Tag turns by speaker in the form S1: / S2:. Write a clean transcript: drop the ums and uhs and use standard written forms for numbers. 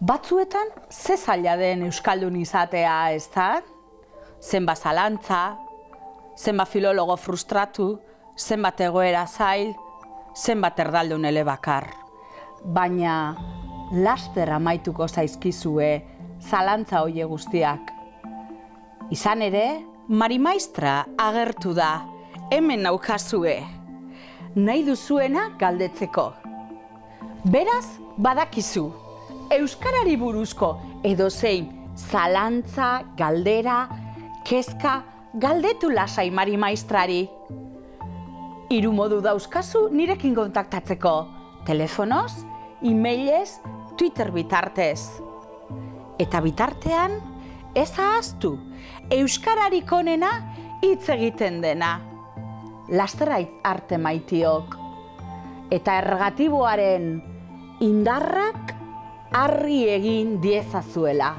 S1: Batzuetan, ze zaila den euskaldun izatea, ez da? Zenbat zalantza, zenbat filologo frustratu, zenbat egoera zail, zenbat erdaldun elebakar. Baina, laster amaituko zaizkizue zalantza hoie guztiak. Izan ere, Marimaistra agertu da, hemen naukazue. Nahi duzuena galdetzeko. Beraz, badakizu, euskarari buruzko edozein zalantza, galdera, kezka, galdetu lasai Marimaistrari. 3 modu dauzkazu nirekin kontaktatzeko. Telefonoz, e-mailez, Twitter bitartez. Eta bitartean, ez ahaztu, euskararik onena hitz egiten dena. Laster arte maitiok. Eta ergatiboaren indarrak harri egin diezazuela.